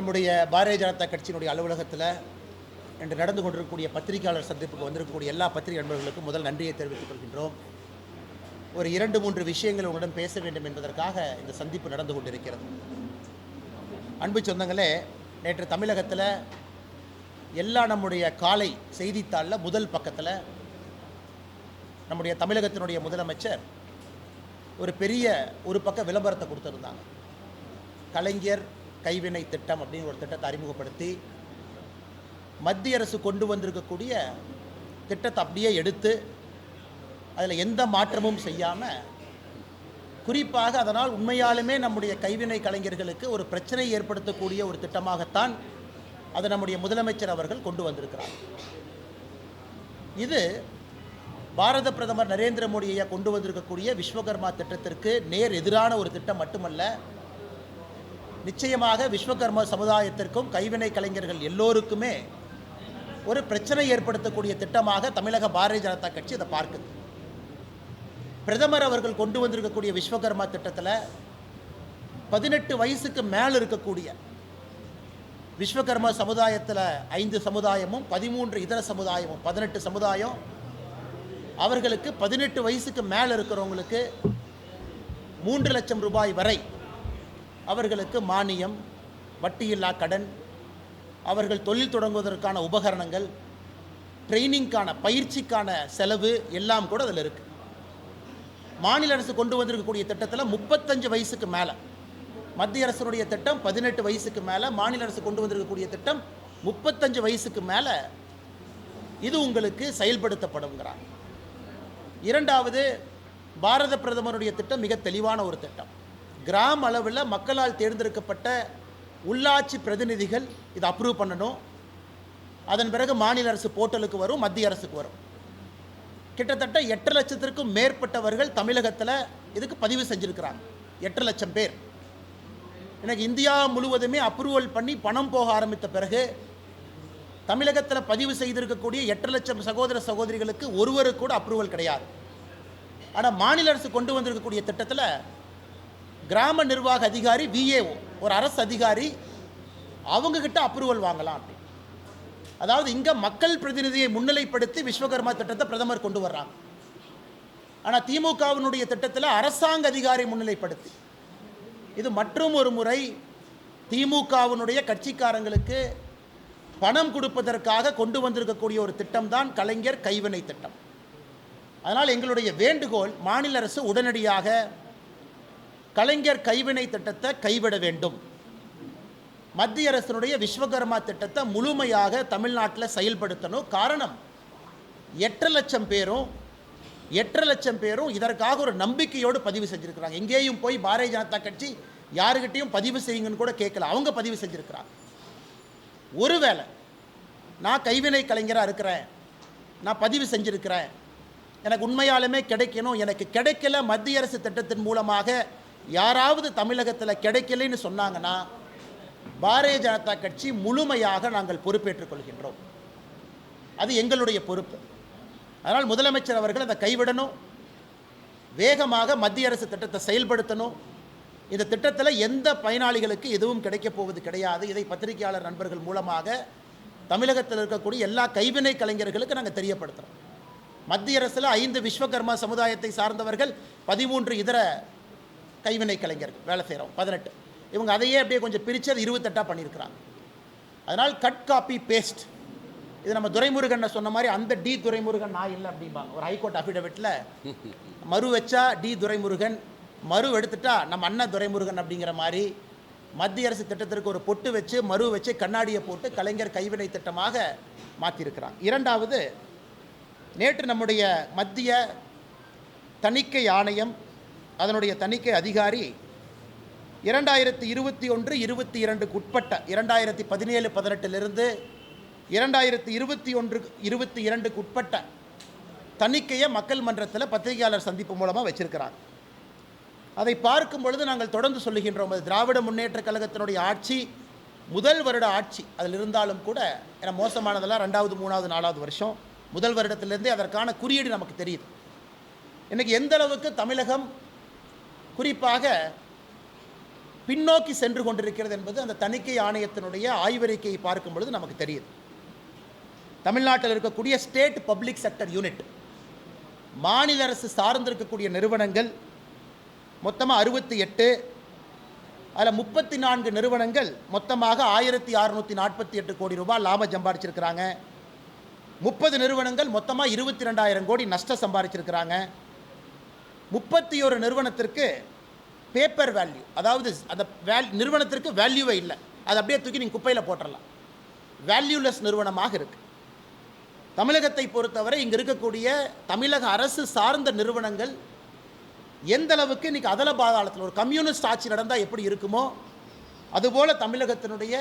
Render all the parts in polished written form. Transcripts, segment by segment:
நம்முடைய பாரதிய ஜனதா கட்சியினுடைய அலுவலகத்தில் இன்று நடந்து கொண்டிருக்கக்கூடிய பத்திரிகையாளர் சந்திப்புக்கு வந்திருக்கக்கூடிய எல்லா பத்திரிகை நண்பர்களுக்கும் முதல் நன்றியை தெரிவித்துக் கொள்கின்றோம். ஒரு 2-3 விஷயங்கள் உங்களுடன் பேச வேண்டும் என்பதற்காக இந்த சந்திப்பு நடந்து கொண்டிருக்கிறது. அன்பு சொந்தங்களே, நேற்று தமிழகத்தில் எல்லா நம்முடைய காலை செய்தித்தாளில் முதல் பக்கத்தில் நம்முடைய தமிழகத்தினுடைய முதலமைச்சர் ஒரு பக்க விளம்பரத்தை கொடுத்துருந்தாங்க. கலைஞர் கைவினை திட்டம் அப்படின்னு ஒரு திட்டத்தை அறிமுகப்படுத்தி மத்திய அரசு கொண்டு வந்திருக்கக்கூடிய திட்டத்தை அப்படியே எடுத்து அதில் எந்த மாற்றமும் செய்யாமல், குறிப்பாக அதனால் உண்மையாலுமே நம்முடைய கைவினை கலைஞர்களுக்கு ஒரு பிரச்சனை ஏற்படுத்தக்கூடிய ஒரு திட்டமாகத்தான் அதை நம்முடைய முதலமைச்சர் அவர்கள் கொண்டு வந்திருக்கிறார். இது பாரத பிரதமர் நரேந்திர மோடி ஐயா கொண்டு வந்திருக்கக்கூடிய விஸ்வகர்மா திட்டத்திற்கு நேர் எதிரான ஒரு திட்டம் மட்டுமல்ல, நிச்சயமாக விஸ்வகர்மா சமுதாயத்திற்கும் கைவினை கலைஞர்கள் எல்லோருக்குமே ஒரு பிரச்சனை ஏற்படுத்தக்கூடிய திட்டமாக தமிழக பாரதிய ஜனதா கட்சி அதை பார்க்குது. பிரதமர் அவர்கள் கொண்டு வந்திருக்கக்கூடிய விஸ்வகர்மா திட்டத்தில் 18 வயசுக்கு மேல் இருக்கக்கூடிய விஸ்வகர்மா சமுதாயத்தில் 5 சமுதாயமும் 13 இதர சமுதாயமும் 18 சமுதாயம், அவர்களுக்கு 18 வயசுக்கு மேல் இருக்கிறவங்களுக்கு 3 லட்சம் ரூபாய் வரை அவர்களுக்கு மானியம், வட்டியில்லா கடன், அவர்கள் தொழில் தொடங்குவதற்கான உபகரணங்கள், ட்ரைனிங்கான பயிற்சிக்கான செலவு எல்லாம் கூட அதில் இருக்குது. மாநில அரசு கொண்டு வந்திருக்கக்கூடிய திட்டத்தில் 35 வயசுக்கு மேலே, மத்திய அரசுடைய திட்டம் 18 வயசுக்கு மேலே, மாநில அரசு கொண்டு வந்திருக்கக்கூடிய திட்டம் 35 வயசுக்கு மேலே இது உங்களுக்கு செயல்படுத்தப்படுங்கிறாங்க. இரண்டாவது, பாரத பிரதமருடைய திட்டம் மிக தெளிவான ஒரு திட்டம். கிராம அளவில் மக்களால் தேர்ந்தெடுக்கப்பட்ட உள்ளாட்சி பிரதிநிதிகள் இதை அப்ரூவ் பண்ணணும். அதன் பிறகு மாநில அரசு போர்ட்டலுக்கு வரும், மத்திய அரசுக்கு வரும். கிட்டத்தட்ட 8 லட்சத்திற்கும் மேற்பட்டவர்கள் தமிழகத்தில் இதுக்கு பதிவு செஞ்சுருக்கிறாங்க. 8 லட்சம் பேர். எனக்கு இந்தியா முழுவதுமே அப்ரூவல் பண்ணி பணம் போக ஆரம்பித்த பிறகு தமிழகத்தில் பதிவு செய்திருக்கக்கூடிய 8 லட்சம் சகோதர சகோதரிகளுக்கு ஒருவருக்கு கூட அப்ரூவல் கிடையாது. ஆனால் மாநில அரசு கொண்டு வந்திருக்கக்கூடிய திட்டத்தில் கிராம நிர்வாக அதிகாரி, விஏஓ, ஒரு அரசு அதிகாரி, அவங்கக்கிட்ட அப்ரூவல் வாங்கலாம் அப்படி. அதாவது இங்கே மக்கள் பிரதிநிதியை முன்னிலைப்படுத்தி விஸ்வகர்மா திட்டத்தை பிரதமர் கொண்டு வர்றாங்க. ஆனால் திமுகவினுடைய திட்டத்தில் அரசாங்க அதிகாரி முன்னிலைப்படுத்தி, இது மற்றும் ஒரு முறை திமுகவினுடைய கட்சிக்காரங்களுக்கு பணம் கொடுப்பதற்காக கொண்டு வந்திருக்கக்கூடிய ஒரு திட்டம் தான் கலைஞர் கைவினை திட்டம். அதனால் எங்களுடைய வேண்டுகோள், மாநில அரசு உடனடியாக கலைஞர் கைவினை திட்டத்தை கைவிட வேண்டும். மத்திய அரசினுடைய விஸ்வகர்மா திட்டத்தை முழுமையாக தமிழ்நாட்டில் செயல்படுத்தணும். காரணம், 8 லட்சம் பேரும் இதற்காக ஒரு நம்பிக்கையோடு பதிவு செஞ்சுருக்கிறாங்க. எங்கேயும் போய் பாரதிய ஜனதா கட்சி யாருக்கிட்டையும் பதிவு செய்யுங்கன்னு கூட கேட்கல, அவங்க பதிவு செஞ்சுருக்கிறாங்க. ஒருவேளை நான் கைவினை கலைஞராக இருக்கிறேன், நான் பதிவு செஞ்சுருக்கிறேன், எனக்கு உண்மையாலுமே கிடைக்கணும், எனக்கு கிடைக்கல, மத்திய அரசு திட்டத்தின் மூலமாக யாராவது தமிழகத்தில் கிடைக்கலன்னு சொன்னாங்கன்னா பாரதிய ஜனதா கட்சி முழுமையாக நாங்கள் பொறுப்பேற்றுக் கொள்கின்றோம். அது எங்களுடைய பொறுப்பு. அதனால் முதலமைச்சர் அவர்கள் அதை கைவிடணும், வேகமாக மத்திய அரசு திட்டத்தை செயல்படுத்தணும். இந்த திட்டத்தில் எந்த பயனாளிகளுக்கு எதுவும் கிடைக்கப் போவது கிடையாது. இதை பத்திரிகையாளர் நண்பர்கள் மூலமாக தமிழகத்தில் இருக்கக்கூடிய எல்லா கைவினை கலைஞர்களுக்கு நாங்கள் தெரியப்படுத்துகிறோம். மத்திய அரசில் 5 விஸ்வகர்மா சமுதாயத்தை சார்ந்தவர்கள், 13 இதர கைவினை கலைஞர்கள் வேலை செய்கிறோம், 18. இவங்க அதையே அப்படியே கொஞ்சம் பிரித்து அது 28 பண்ணியிருக்கிறாங்க. அதனால் கட் காப்பி பேஸ்ட், இது நம்ம துரைமுருகன் சொன்ன மாதிரி அந்த டி துரைமுருகன் நான் இல்லை அப்படிம்பாங்க. ஒரு ஹைகோர்ட் அஃபிடவிட்டில் மறு வச்சா டி துரைமுருகன், மறு எடுத்துட்டா நம்ம அண்ணன் துரைமுருகன் அப்படிங்கிற மாதிரி மத்திய அரசு திட்டத்திற்கு ஒரு பொட்டு வச்சு மறு வச்சு கண்ணாடியை போட்டு கலைஞர் கைவினை திட்டமாக மாற்றியிருக்கிறாங்க. இரண்டாவது, நேற்று நம்முடைய மத்திய தணிக்கை ஆணையம், அதனுடைய தணிக்கை அதிகாரி 2021-22க்கு உட்பட்ட 2017-18 2021-22க்கு உட்பட்ட தணிக்கையை மக்கள் மன்றத்தில் பத்திரிகையாளர் சந்திப்பு மூலமாக வச்சிருக்கிறாங்க. அதை பார்க்கும் பொழுது நாங்கள் தொடர்ந்து சொல்லுகின்றோம், அது திராவிட முன்னேற்ற கழகத்தினுடைய ஆட்சி முதல் வருட ஆட்சி அதில் இருந்தாலும் கூட, ஏன்னா மோசமானதெல்லாம் 2வது 3வது 4வது வருஷம், முதல் வருடத்திலிருந்தே அதற்கான குறியீடு நமக்கு தெரியுது. இன்றைக்கி எந்த அளவுக்கு தமிழகம் குறிப்பாக பின்னோக்கி சென்று கொண்டிருக்கிறது என்பது அந்த தணிக்கை ஆணையத்தினுடைய ஆய்வறிக்கையை பார்க்கும் பொழுது நமக்கு தெரியுது. தமிழ்நாட்டில் இருக்கக்கூடிய ஸ்டேட் பப்ளிக் செக்டர் யூனிட், மாநில அரசு சார்ந்திருக்கக்கூடிய நிறுவனங்கள் மொத்தமாக 68, அதில் 34 நிறுவனங்கள் மொத்தமாக 1648 கோடி ரூபாய் லாபம் சம்பாதிச்சிருக்கிறாங்க. 30 நிறுவனங்கள் மொத்தமாக 22,000 கோடி நஷ்டம் சம்பாதிச்சிருக்கிறாங்க. 31 நிறுவனத்திற்கு பேப்பர் வேல்யூ, அதாவது அந்த நிறுவனத்திற்கு வேல்யூவே இல்லை, அதை அப்படியே தூக்கி நீங்கள் குப்பையில் போட்டுடலாம், வேல்யூலெஸ் நிறுவனமாக இருக்குது. தமிழகத்தை பொறுத்தவரை இங்கே இருக்கக்கூடிய தமிழக அரசு சார்ந்த நிறுவனங்கள் எந்த அளவுக்கு இன்றைக்கி அதல பாதாளத்தில் ஒரு கம்யூனிஸ்ட் ஆட்சி நடந்தால் எப்படி இருக்குமோ அதுபோல் தமிழகத்தினுடைய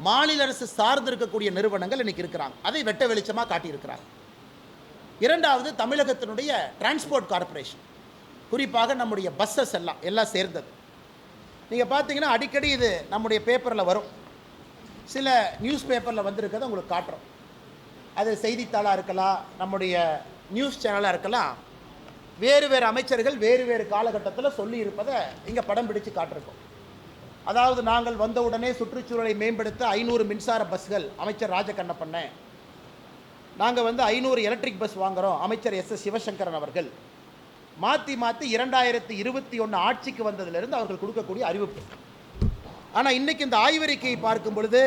மாநில அரசு சார்ந்து இருக்கக்கூடிய நிறுவனங்கள் இன்றைக்கி இருக்கிறாங்க. அதை வெட்ட வெளிச்சமாக காட்டியிருக்கிறாங்க. இரண்டாவது, தமிழகத்தினுடைய டிரான்ஸ்போர்ட் கார்ப்பரேஷன், குறிப்பாக நம்முடைய பஸ்ஸஸ் எல்லாம் சேர்ந்தது. நீங்கள் பார்த்தீங்கன்னா அடிக்கடி இது நம்முடைய பேப்பரில் வரும், சில நியூஸ் பேப்பரில் வந்திருக்கிறத உங்களுக்கு காட்டுறோம். அது செய்தித்தாளாக இருக்கலாம், நம்முடைய நியூஸ் சேனலாக இருக்கலாம், வேறு வேறு அமைச்சர்கள் வேறு வேறு காலகட்டத்தில் சொல்லி இருப்பதை இங்கே படம் பிடிச்சு காட்டிருக்கோம். அதாவது நாங்கள் வந்தவுடனே சுற்றுச்சூழலை மேம்படுத்த 500 மின்சார பஸ்கள் அமைச்சர் ராஜகண்ணப்பண்ண, நாங்கள் 500 எலக்ட்ரிக் பஸ் வாங்குகிறோம் அமைச்சர் எஸ் சிவசங்கரன் அவர்கள், மாற்றி 2021 ஆட்சிக்கு வந்ததிலிருந்து அவர்கள் கொடுக்கக்கூடிய அறிவிப்பு. ஆனால் இன்றைக்கி இந்த ஆய்வறிக்கையை பார்க்கும் பொழுது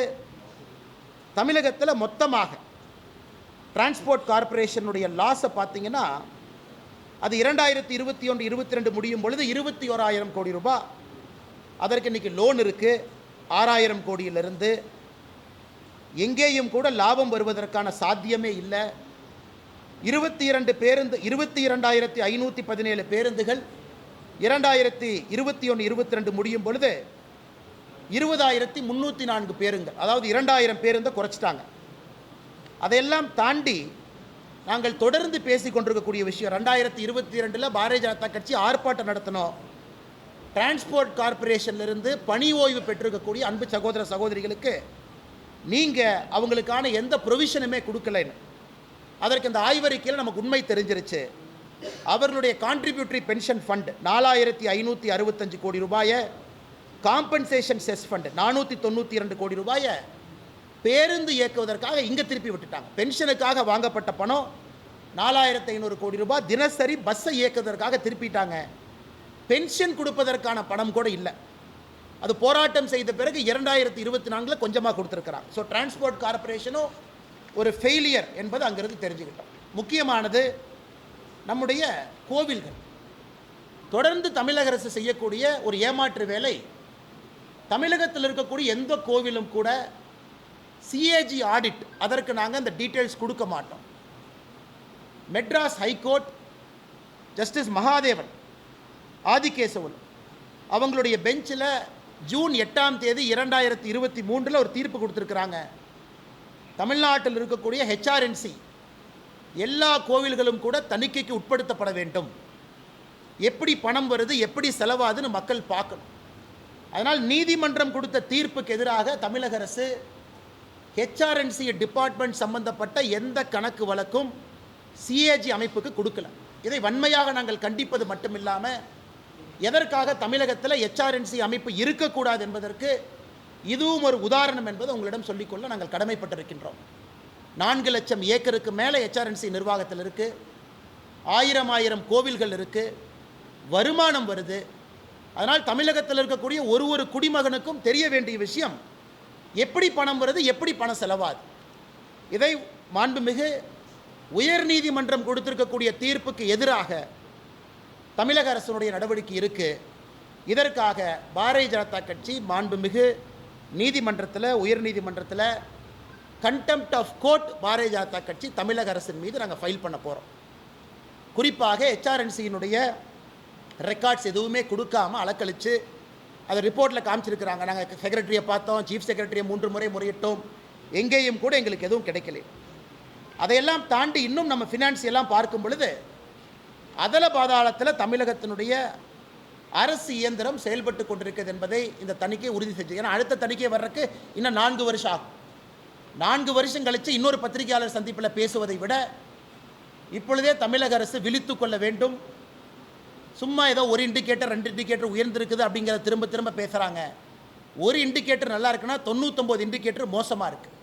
தமிழகத்தில் மொத்தமாக டிரான்ஸ்போர்ட் கார்ப்பரேஷனுடைய லாஸை பார்த்தீங்கன்னா அது 2021-22 முடியும் பொழுது 21,000 கோடி ரூபாய். அதற்கு இன்றைக்கி லோன் இருக்குது 6,000 கோடியிலிருந்து. எங்கேயும் கூட லாபம் வருவதற்கான சாத்தியமே இல்லை. 22,517 பேருந்துகள் 2021-22 முடியும் பொழுது 20,304 பேருந்துகள், அதாவது 2,000 பேருந்தை குறைச்சிட்டாங்க. அதையெல்லாம் தாண்டி நாங்கள் தொடர்ந்து பேசிக் கொண்டிருக்கக்கூடிய விஷயம், 2022 பாரதிய ஜனதா கட்சி ஆர்ப்பாட்டம் நடத்தினோம். டிரான்ஸ்போர்ட் கார்ப்பரேஷன்லேருந்து பணி ஓய்வு பெற்றிருக்கக்கூடிய அன்பு சகோதர சகோதரிகளுக்கு நீங்கள் அவங்களுக்கான எந்த ப்ரொவிஷனுமே கொடுக்கலைன்னு. அதற்கு இந்த ஆய்வறிக்கையில் நமக்கு உண்மை தெரிஞ்சிருச்சு. அவர்களுடைய கான்ட்ரிபியூட்டரி பென்ஷன் ஃபண்ட் 4,565 கோடி ரூபாயை, காம்பன்சேஷன் செஸ் ஃபண்ட் 492 கோடி ரூபாயை பேருந்து இயக்குவதற்காக இங்கே திருப்பி விட்டுட்டாங்க. பென்ஷனுக்காக வாங்கப்பட்ட பணம் 4,500 கோடி ரூபாய் தினசரி பஸ்ஸை இயக்குவதற்காக திருப்பிட்டாங்க. பென்ஷன் கொடுப்பதற்கான பணம் கூட இல்லை. அது போராட்டம் செய்த பிறகு 2024 கொஞ்சமாக கொடுத்துருக்கிறாங்க. ஸோ டிரான்ஸ்போர்ட் கார்ப்பரேஷனும் ஒரு ஃபெயிலியர் என்பது அங்கிருந்து தெரிஞ்சுக்கிட்டோம். முக்கியமானது நம்முடைய கோவில்கள். தொடர்ந்து தமிழக அரசு செய்யக்கூடிய ஒரு ஏமாற்று வேலை, தமிழகத்தில் இருக்கக்கூடிய எந்த கோவிலும் கூட சிஏஜி ஆடிட், அதற்கு நாங்கள் அந்த டீட்டெயில்ஸ் கொடுக்க மாட்டோம். மெட்ராஸ் ஹைகோர்ட் ஜஸ்டிஸ் மகாதேவன் ஆதிகேசவன் அவங்களுடைய பெஞ்சில் ஜூன் 8ஆம் தேதி 2023 ஒரு தீர்ப்பு கொடுத்துருக்குறாங்க. தமிழ்நாட்டில் இருக்கக்கூடிய ஹெச்ஆர்என்சி எல்லா கோவில்களும் கூட தணிக்கைக்கு உட்படுத்தப்பட வேண்டும். எப்படி பணம் வருது, எப்படி செலவாதுன்னு மக்கள் பார்க்கணும். அதனால் நீதிமன்றம் கொடுத்த தீர்ப்புக்கு எதிராக தமிழக அரசு ஹெச்ஆர்என்சி டிபார்ட்மெண்ட் சம்பந்தப்பட்ட எந்த கணக்கு வழக்கும் சிஏஜி அமைப்புக்கு கொடுக்கல. இதை வன்மையாக நாங்கள் கண்டிப்பது மட்டுமில்லாமல், எதற்காக தமிழகத்தில் ஹெச்ஆர்என்சி அமைப்பு இருக்கக்கூடாது என்பதற்கு இதுவும் ஒரு உதாரணம் என்பதை உங்களிடம் சொல்லிக்கொள்ள நாங்கள் கடமைப்பட்டிருக்கின்றோம். 4 லட்சம் ஏக்கருக்கு மேலே ஹெச்ஆர்என்சி நிர்வாகத்தில் இருக்குது. 1000 கோவில்கள் இருக்குது, வருமானம் வருது. அதனால் தமிழகத்தில் இருக்கக்கூடிய ஒரு குடிமகனுக்கும் தெரிய வேண்டிய விஷயம், எப்படி பணம் வருது, எப்படி பணம் செலவாது. இதை மாண்புமிகு உயர்நீதிமன்றம் கொடுத்திருக்கக்கூடிய தீர்ப்புக்கு எதிராக தமிழக அரசினுடைய நடவடிக்கை இருக்குது. இதற்காக பாரதிய ஜனதா கட்சி மாண்புமிகு நீதிமன்றத்தில், உயர்நீதிமன்றத்தில் contempt of court Bharatiya Janata கட்சி தமிழக அரசின் மீது நாங்கள் ஃபைல் பண்ண போகிறோம். குறிப்பாக ஹெச்ஆர்என்சியினுடைய ரெக்கார்ட்ஸ் எதுவுமே கொடுக்காமல் அலக்கழித்து அதை ரிப்போர்ட்டில் காமிச்சிருக்கிறாங்க. நாங்கள் செக்ரட்டரியை பார்த்தோம், சீஃப் செக்ரட்டரியை 3 முறை முறையிட்டோம், எங்கேயும் கூட எங்களுக்கு எதுவும் கிடைக்கல. அதையெல்லாம் தாண்டி இன்னும் நம்ம ஃபினான்சியெல்லாம் பார்க்கும் பொழுது அதல பாதாளத்தில் தமிழகத்தினுடைய அரசு இயந்திரம் செயல்பட்டு கொண்டிருக்கிறது என்பதை இந்த தணிக்கை உறுதி செஞ்சு. ஏன்னா அடுத்த தணிக்கை வர்றதுக்கு இன்னும் 4 வருஷம் ஆகும். 4 வருஷம் கழித்து இன்னொரு பத்திரிகையாளர் சந்திப்பில் பேசுவதை விட இப்பொழுதே தமிழக அரசு விழித்து கொள்ள வேண்டும். சும்மா ஏதோ ஒரு இண்டிகேட்டர் 2 இண்டிகேட்டர் உயர்ந்திருக்குது அப்படிங்கிறத திரும்ப திரும்ப பேசுகிறாங்க. ஒரு இண்டிகேட்டர் நல்லா இருக்குன்னா 99 இண்டிகேட்டர் மோசமாக இருக்குது.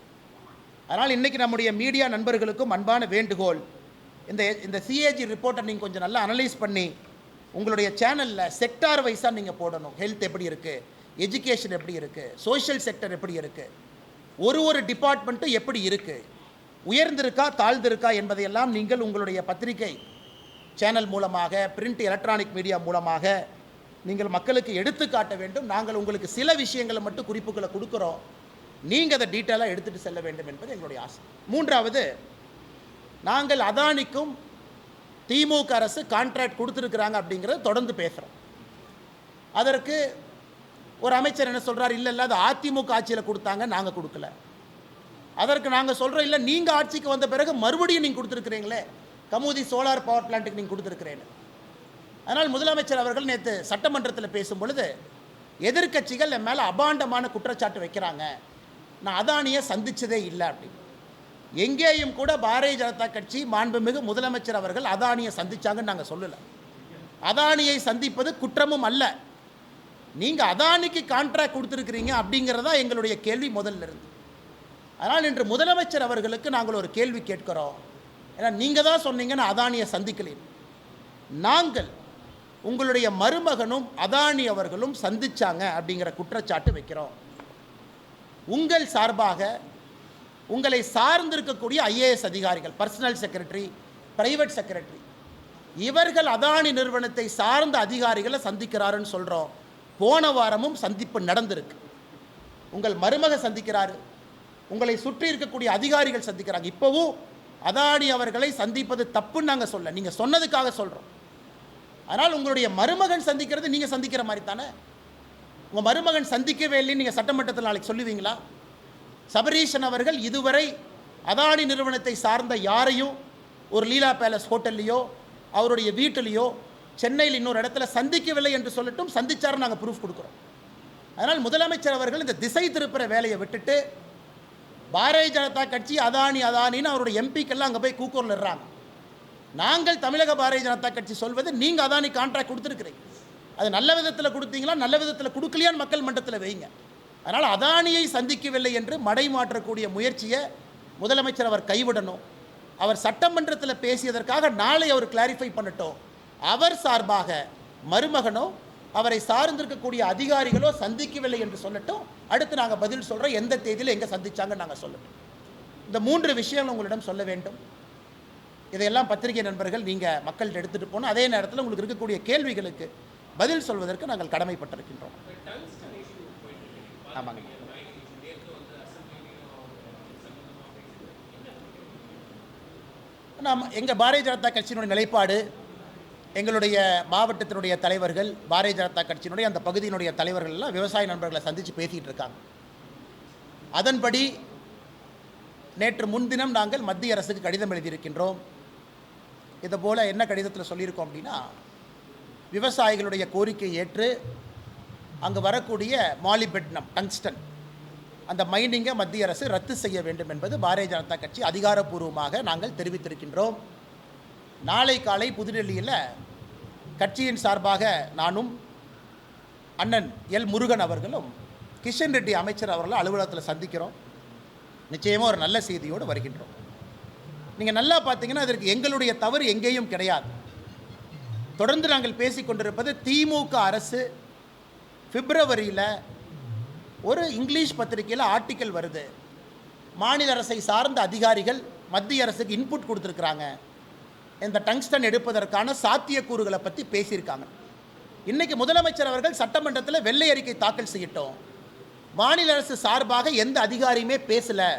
அதனால் இன்றைக்கி நம்முடைய மீடியா நண்பர்களுக்கும் அன்பான வேண்டுகோள், இந்த சிஏஜி ரிப்போர்ட்டை நீங்கள் கொஞ்சம் நல்லா அனலைஸ் பண்ணி உங்களுடைய சேனலில் செக்டார் வைஸாக நீங்கள் போடணும். ஹெல்த் எப்படி இருக்குது, எஜுகேஷன் எப்படி இருக்குது, சோஷியல் செக்டர் எப்படி இருக்குது, ஒரு டிபார்ட்மெண்ட்டும் எப்படி இருக்குது, உயர்ந்திருக்கா தாழ்ந்திருக்கா என்பதையெல்லாம் நீங்கள் உங்களுடைய பத்திரிகை சேனல் மூலமாக, பிரிண்ட் எலக்ட்ரானிக் மீடியா மூலமாக நீங்கள் மக்களுக்கு எடுத்து காட்ட வேண்டும். நாங்கள் உங்களுக்கு சில விஷயங்களை மட்டும் குறிப்புகளை கொடுக்குறோம், நீங்கள் அதை டீட்டெயிலாக எடுத்துகிட்டு செல்ல வேண்டும் என்பது எங்களுடைய ஆசை. மூன்றாவது, நாங்கள் அதானிக்கும் திமுக அரசு கான்ட்ராக்ட் கொடுத்துருக்குறாங்க அப்படிங்கிறத தொடர்ந்து பேசுகிறோம். அதற்கு ஒரு அமைச்சர் என்ன சொல்கிறார், இல்லை அது அதிமுக ஆட்சியில் கொடுத்தாங்க, நாங்கள் கொடுக்கல. அதற்கு நாங்கள் சொல்கிறோம், இல்லை நீங்கள் ஆட்சிக்கு வந்த பிறகு மறுபடியும் நீங்கள் கொடுத்துருக்குறீங்களே, கமுதி சோலார் பவர் பிளான்ட்டுக்கு நீங்கள் கொடுத்துருக்குறேன்னு. அதனால் முதலமைச்சர் அவர்கள் நேற்று சட்டமன்றத்தில் பேசும் பொழுது எதிர்க்கட்சிகள் என் மேலே அபாண்டமான குற்றச்சாட்டு வைக்கிறாங்க, நான் அதானியை சந்தித்ததே இல்லை அப்படின்னு. எங்கேயும் கூட பாரதிய ஜனதா கட்சி மாண்புமிகு முதலமைச்சர் அவர்கள் அதானியை சந்திச்சாங்கன்னு நாங்கள் சொல்லலை. அதானியை சந்திப்பது குற்றமும் அல்ல. நீங்கள் அதானிக்கு கான்ட்ராக்ட் கொடுத்துருக்கிறீங்க அப்படிங்கிறதா எங்களுடைய கேள்வி முதல்ல இருந்து. அதனால் இன்று முதலமைச்சர் அவர்களுக்கு நாங்கள் ஒரு கேள்வி கேட்கிறோம். ஏன்னா நீங்கள் தான் சொன்னீங்க நான் அதானியை சந்திக்கலேன். நாங்கள் உங்களுடைய மருமகனும் அதானி அவர்களும் சந்திச்சாங்க அப்படிங்கிற குற்றச்சாட்டு வைக்கிறோம். உங்கள் சார்பாக உங்களை சார்ந்திருக்கக்கூடிய ஐஏஎஸ் அதிகாரிகள், பர்சனல் செக்ரட்டரி, பிரைவேட் செக்ரட்டரி, இவர்கள் அதானி நிறுவனத்தை சார்ந்த அதிகாரிகளை சந்திக்கிறாருன்னு சொல்கிறோம். போன வாரமும் சந்திப்பு நடந்திருக்கு. உங்கள் மருமக சந்திக்கிறாரு, உங்களை சுற்றி இருக்கக்கூடிய அதிகாரிகள் சந்திக்கிறாங்க. இப்போவும் அதானி அவர்களை சந்திப்பது தப்புன்னு நாங்கள் சொல்ல, நீங்கள் சொன்னதுக்காக சொல்கிறோம். அதனால் உங்களுடைய மருமகன் சந்திக்கிறது நீங்கள் சந்திக்கிற மாதிரி தானே. உங்கள் மருமகன் சந்திக்கவே இல்லைன்னு நீங்கள் சட்டமன்றத்தில் நாளைக்கு சொல்லுவீங்களா? சபரீஷன் அவர்கள் இதுவரை அதானி நிறுவனத்தை சார்ந்த யாரையும் ஒரு லீலா பேலஸ் ஹோட்டல்லையோ அவருடைய வீட்டிலையோ சென்னையில் இன்னொரு இடத்துல சந்திக்கவில்லை என்று சொல்லட்டும், சந்திச்சார், நாங்கள் ப்ரூஃப் கொடுக்குறோம். அதனால் முதலமைச்சர் அவர்கள் இந்த திசை திருப்புற வேலையை விட்டுட்டு பாரதிய ஜனதா கட்சி அதானின்னு அவருடைய எம்பிக்கெல்லாம் அங்கே போய் கூக்கூரில் இருறாங்க. நாங்கள் தமிழக பாரதிய ஜனதா கட்சி சொல்வது, நீங்கள் அதானி கான்ட்ராக்ட் கொடுத்துருக்குறீங்க, அது நல்ல விதத்தில் கொடுத்தீங்களா, நல்ல விதத்தில் கொடுக்கலையான்னு மக்கள் மன்றத்தில் வைங்க. அதனால் அதானியை சந்திக்கவில்லை என்று மடை மாற்றக்கூடிய முயற்சியை முதலமைச்சர் அவர் கைவிடணும். அவர் சட்டமன்றத்தில் பேசியதற்காக நாளை அவர் கிளாரிஃபை பண்ணட்டும். அவர் சார்பாக மருமகனோ அவரை சார்ந்திருக்கக்கூடிய அதிகாரிகளோ சந்திக்கவில்லை என்று சொல்லட்டும். அடுத்து நாங்கள் பதில் சொல்கிறோம், எந்த தேதியில் எங்கே சந்திச்சாங்க நாங்கள் சொல்லட்டும். இந்த 3 விஷயங்கள் உங்களிடம் சொல்ல வேண்டும். இதையெல்லாம் பத்திரிகை நண்பர்கள் நீங்கள் மக்கள்கிட்ட எடுத்துகிட்டு போகணும். அதே நேரத்தில் உங்களுக்கு இருக்கக்கூடிய கேள்விகளுக்கு பதில் சொல்வதற்கு நாங்கள் கடமைப்பட்டிருக்கின்றோம். ஆமாங்க. நாம் எங்கள் பாரதிய ஜனதா கட்சியினுடைய நிலைப்பாடு, எங்களுடைய மாவட்டத்தினுடைய தலைவர்கள், பாரதிய ஜனதா கட்சியினுடைய அந்த பகுதியினுடைய தலைவர்கள் எல்லாம் விவசாய நண்பர்களை சந்தித்து பேசிகிட்டு இருக்காங்க. அதன்படி நேற்று முன்தினம் நாங்கள் மத்திய அரசுக்கு கடிதம் எழுதியிருக்கின்றோம். இதுபோல் என்ன கடிதத்தில் சொல்லியிருக்கோம் அப்படின்னா, விவசாயிகளுடைய கோரிக்கையை ஏற்று அங்கு வரக்கூடிய மாலிபெட்னம், டங்ஸ்டன், அந்த மைனிங்கை மத்திய அரசு ரத்து செய்ய வேண்டும் என்பது பாரதிய ஜனதா கட்சி அதிகாரப்பூர்வமாக நாங்கள் தெரிவித்திருக்கின்றோம். நாளை காலை புதுடெல்லியில் கட்சியின் சார்பாக நானும் அண்ணன் எல் முருகன் அவர்களும் கிஷன் ரெட்டி அமைச்சர் அவர்கள் அலுவலகத்தில் சந்திக்கிறோம். நிச்சயமாக ஒரு நல்ல செய்தியோடு வருகின்றோம். நீங்கள் நல்லா பார்த்தீங்கன்னா அதற்கு எங்களுடைய தவறு எங்கேயும் கிடையாது. தொடர்ந்து நாங்கள் பேசிக்கொண்டிருப்பது, திமுக அரசு பிப்ரவரியில் ஒரு இங்கிலீஷ் பத்திரிகையில் ஆர்டிக்கல் வருது, மாநில அரசை சார்ந்த அதிகாரிகள் மத்திய அரசுக்கு இன்புட் கொடுத்துருக்குறாங்க, இந்த டங்ஸ்டன் எடுப்பதற்கான சாத்தியக்கூறுகளை பற்றி பேசியிருக்காங்க. இன்றைக்கி முதலமைச்சர் அவர்கள் சட்டமன்றத்தில் வெள்ளை அறிக்கை தாக்கல் செய்யட்டும். மாநில அரசு சார்பாக எந்த அதிகாரியுமே பேசலை,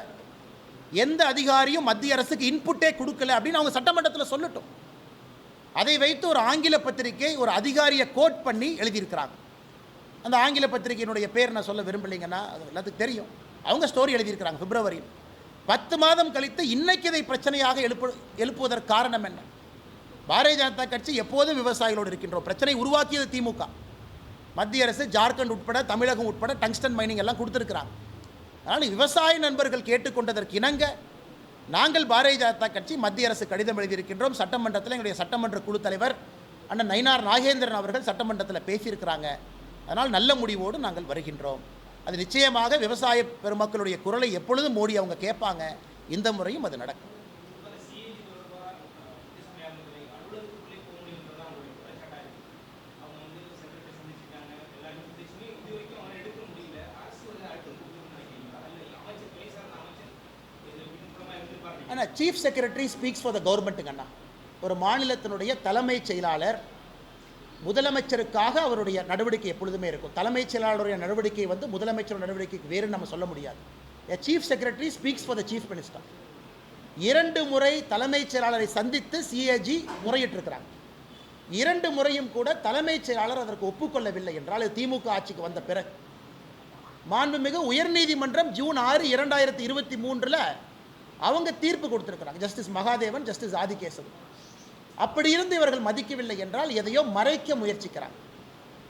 எந்த அதிகாரியும் மத்திய அரசுக்கு இன்புட்டே கொடுக்கல அப்படின்னு அவங்க சட்டமன்றத்தில் சொல்லட்டும். அதை வைத்து ஒரு ஆங்கில பத்திரிகை ஒரு அதிகாரியை கோட் பண்ணி எழுதியிருக்கிறாங்க. அந்த ஆங்கில பத்திரிகையினுடைய பேர் நான் சொல்ல விரும்பலைங்கன்னா அது எல்லாத்துக்கும் தெரியும். அவங்க ஸ்டோரி எழுதியிருக்கிறாங்க பிப்ரவரியில். 10 மாதம் கழித்து இன்னைக்கு இதை பிரச்சனையாக எழுப்புவதற்கு காரணம் என்ன? பாரதிய ஜனதா கட்சி எப்போதும் விவசாயிகளோடு இருக்கின்றோம். பிரச்சனை உருவாக்கியது திமுக. மத்திய அரசு ஜார்க்கண்ட் உட்பட தமிழகம் உட்பட டங்ஸ்டன் மைனிங் எல்லாம் கொடுத்துருக்குறாங்க. அதனால் விவசாய நண்பர்கள் கேட்டுக்கொண்டதற்கு இணங்க நாங்கள் பாரதிய ஜனதா கட்சி மத்திய அரசு கடிதம் எழுதியிருக்கின்றோம். சட்டமன்றத்தில் எங்களுடைய சட்டமன்ற குழு தலைவர் அண்ணன் நயினார் நாகேந்திரன் அவர்கள் சட்டமன்றத்தில் பேசியிருக்கிறாங்க. அதனால் நல்ல முடிவோடு நாங்கள் வருகின்றோம். அது நிச்சயமாக விவசாய பெருமக்களுடைய குரலை எப்பொழுதும் மோடி அவங்க கேட்பாங்க. இந்த முறையும் அது நடக்கும். ஆனால் chief secretary speaks for the கவர்மெண்ட்டுங்க அண்ணா. ஒரு மாநிலத்தினுடைய தலைமைச் செயலாளர் முதலமைச்சருக்காக அவருடைய நடவடிக்கை எப்பொழுதுமே இருக்கும். தலைமைச் செயலாளருடைய நடவடிக்கை முதலமைச்சருடைய நடவடிக்கைக்கு வேறு நம்ம சொல்ல முடியாது. Chief secretary speaks for the chief minister. 2 முறை தலைமைச் செயலாளரை சந்தித்து சிஏஜி முறையிட்டிருக்கிறாங்க. 2 முறையும் கூட தலைமைச் செயலாளர் அதற்கு ஒப்புக்கொள்ளவில்லை என்றால் திமுக ஆட்சிக்கு வந்த பிறகு மாண்புமிகு உயர்நீதிமன்றம் ஜூன் 6, 2023 அவங்க தீர்ப்பு கொடுத்திருக்கிறாங்க. Justice Mahadevan, justice Adikesavan. அப்படி இருந்து இவர்கள் மதிக்கவில்லை என்றால் எதையோ மறைக்க முயற்சிக்கிறாங்க.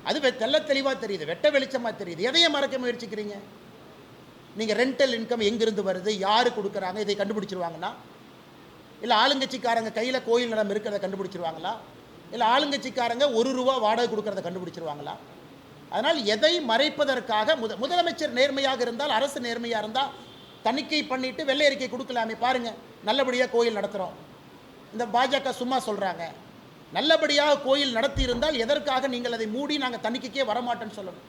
அது தெல்ல தெளிவாக தெரியுது, வெட்ட வெளிச்சமாக தெரியுது. எதையோ மறைக்க முயற்சிக்கிறீங்க? நீங்கள் ரெண்டல் இன்கம் எங்கிருந்து வருது, யார் கொடுக்குறாங்க, இதை கண்டுபிடிச்சிருவாங்கன்னா? இல்லை ஆளுங்கட்சிக்காரங்க கையில் கோயில் நிலம் இருக்கிறத கண்டுபிடிச்சிருவாங்களா? இல்லை ஆளுங்கட்சிக்காரங்க ₹1 வாடகை கொடுக்கறத கண்டுபிடிச்சிருவாங்களா? அதனால் எதை மறைப்பதற்காக முதலமைச்சர் நேர்மையாக இருந்தால், அரசு நேர்மையாக இருந்தால் தணிக்கை பண்ணிவிட்டு வெள்ளை அறிக்கை கொடுக்கலாமே. பாருங்கள், நல்லபடியாக கோயில் நடத்துகிறோம். இந்த பாஜக சும்மா சொல்கிறாங்க. நல்லபடியாக கோயில் நடத்தி இருந்தால் எதற்காக நீங்கள் அதை மூடி நாங்கள் தணிக்கைக்கே வரமாட்டேன்னு சொல்லணும்?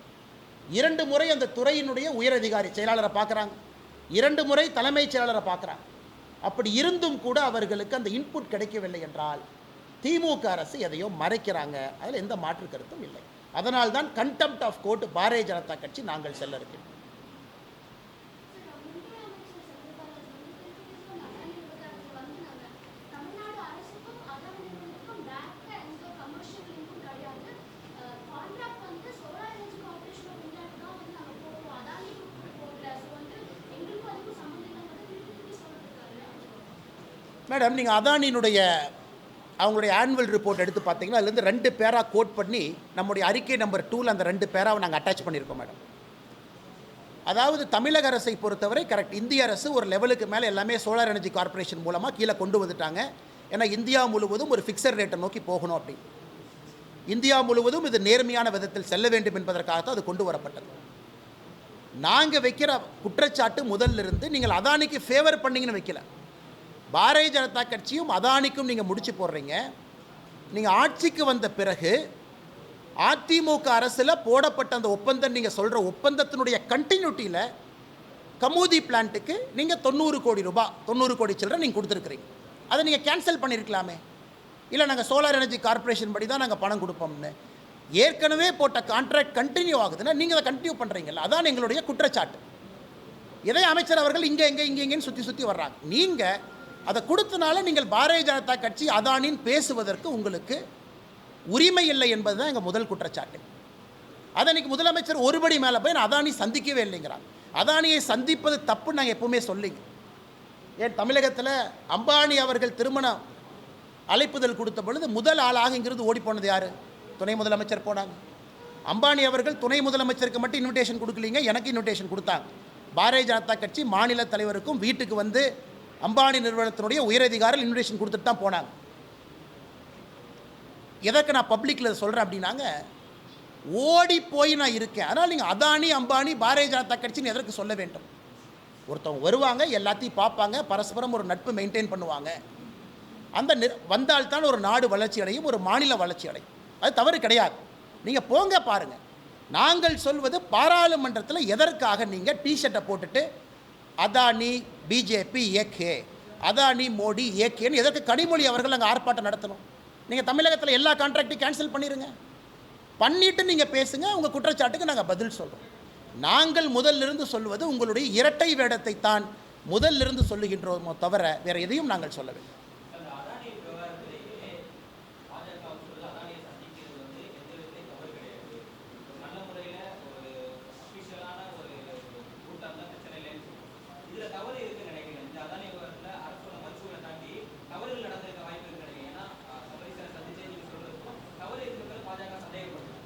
2 முறை அந்த துறையினுடைய உயரதிகாரி செயலாளரை பார்க்குறாங்க, 2 முறை தலைமைச் செயலாளரை பார்க்குறாங்க. அப்படி இருந்தும் கூட அவர்களுக்கு அந்த இன்புட் கிடைக்கவில்லை என்றால் திமுக அரசு எதையோ மறைக்கிறாங்க. அதில் எந்த மாற்று கருத்தும் இல்லை. அதனால்தான் contempt of court Bharatiya Janata கட்சி நாங்கள் செல்ல இருக்கிறோம். மேடம், நீங்கள் அதானியினுடைய அவங்களுடைய ஆனுவல் ரிப்போர்ட் எடுத்து பார்த்தீங்கன்னா அதுலேருந்து 2 பேரா கோட் பண்ணி நம்முடைய அறிக்கை நம்பர் 2 அந்த 2 பேராவை நாங்கள் அட்டாச் பண்ணியிருக்கோம் மேடம். அதாவது தமிழக அரசை பொறுத்தவரை கரெக்ட், இந்திய அரசு ஒரு லெவலுக்கு மேலே எல்லாமே சோலார் எனர்ஜி கார்பரேஷன் மூலமாக கீழே கொண்டு வந்துட்டாங்க. ஏன்னா இந்தியா முழுவதும் ஒரு ஃபிக்ஸட் ரேட்டை நோக்கி போகணும். அப்படி இந்தியா முழுவதும் இது நேர்மையான விதத்தில் செல்ல வேண்டும் என்பதற்காகத்தான் அது கொண்டு வரப்பட்டது. நாங்கள் வைக்கிற குற்றச்சாட்டு முதல்லிருந்து நீங்கள் அதானிக்கு ஃபேவர் பண்ணிங்கன்னு வைக்கல. பாரதிய ஜனதா கட்சியும் அதானிக்கும் நீங்கள் முடிச்சு போடுறீங்க. நீங்கள் ஆட்சிக்கு வந்த பிறகு அதிமுக அரசில் போடப்பட்ட அந்த ஒப்பந்தம், நீங்கள் சொல்கிற ஒப்பந்தத்தினுடைய கண்டினியூட்டியில் கமுதி பிளான்ட்டுக்கு நீங்கள் 90 கோடி ரூபாய், 90 கோடி சில்லரை நீங்கள் கொடுத்துருக்குறீங்க. அதை நீங்கள் கேன்சல் பண்ணியிருக்கலாமே. இல்லை நாங்கள் சோலார் எனர்ஜி கார்பரேஷன் படி தான் நாங்கள் பணம் கொடுப்போம்னு. ஏற்கனவே போட்ட கான்ட்ராக்ட் கண்டினியூ ஆகுதுன்னா நீங்கள் அதை கண்டினியூ பண்ணுறீங்கல்ல, அதான் எங்களுடைய குற்றச்சாட்டு. இதே அமைச்சர் அவர்கள் இங்கேன்னு சுற்றி வர்றாங்க. நீங்கள் அதை கொடுத்தனால நீங்கள் பாரதிய ஜனதா கட்சி அதானின் பேசுவதற்கு உங்களுக்கு உரிமை இல்லை என்பது தான் எங்கள் முதல் குற்றச்சாட்டு. அதை இன்றைக்கி முதலமைச்சர் ஒருபடி மேலே போய் நான் அதானி சந்திக்கவே இல்லைங்கிறாங்க. அதானியை சந்திப்பது தப்புன்னு நாங்கள் எப்பவுமே சொல்லிங்க. ஏன் தமிழகத்தில் அம்பானி அவர்கள் திருமண அழைப்புதல் கொடுத்த பொழுது முதல் ஆளாக இங்கிருந்து ஓடி போனது யார்? துணை முதலமைச்சர் போனாங்க. அம்பானி அவர்கள் துணை முதலமைச்சருக்கு மட்டும் இன்விடேஷன் கொடுக்கலீங்க, எனக்கு இன்விடேஷன் கொடுத்தாங்க. பாரதிய ஜனதா கட்சி மாநில தலைவருக்கும் வீட்டுக்கு வந்து அம்பானி நிறுவனத்தினுடைய உயரதிகாரிகள் இன்விடேஷன் கொடுத்துட்டு தான் போனாங்க. எதற்கு நான் பப்ளிக்கில் சொல்கிறேன் அப்படின்னாங்க, ஓடி போய் நான் இருக்கேன். அதனால் நீங்கள் அதானி அம்பானி பாரதிய ஜனதா கட்சின்னு எதற்கு சொல்ல வேண்டும்? ஒருத்தவங்க வருவாங்க, எல்லாத்தையும் பார்ப்பாங்க, பரஸ்பரம் ஒரு நட்பு மெயின்டைன் பண்ணுவாங்க. அந்த வந்தால்தான் ஒரு நாடு வளர்ச்சி அடையும், ஒரு மாநில வளர்ச்சி அடையும். அது தவறு கிடையாது. நீங்கள் போங்க பாருங்கள். நாங்கள் சொல்வது பாராளுமன்றத்தில் எதற்காக நீங்கள் டிஷர்ட்டை போட்டுட்டு அதானி பிஜேபி ஏகே, அதானி மோடி ஏகேன்னு எதற்கு கனிமொழி அவர்கள் அங்கே ஆர்ப்பாட்டம் நடத்தணும்? நீங்கள் தமிழகத்தில் எல்லா கான்ட்ராக்டையும் கேன்சல் பண்ணிடுங்க. பண்ணிவிட்டு நீங்கள் பேசுங்க, உங்கள் குற்றச்சாட்டுக்கு நாங்கள் பதில் சொல்கிறோம். நாங்கள் முதலிருந்து சொல்வது உங்களுடைய இரட்டை வேடத்தை தான் முதலிருந்து சொல்லுகின்றோமோ தவிர வேறு எதையும் நாங்கள் சொல்லவில்லை.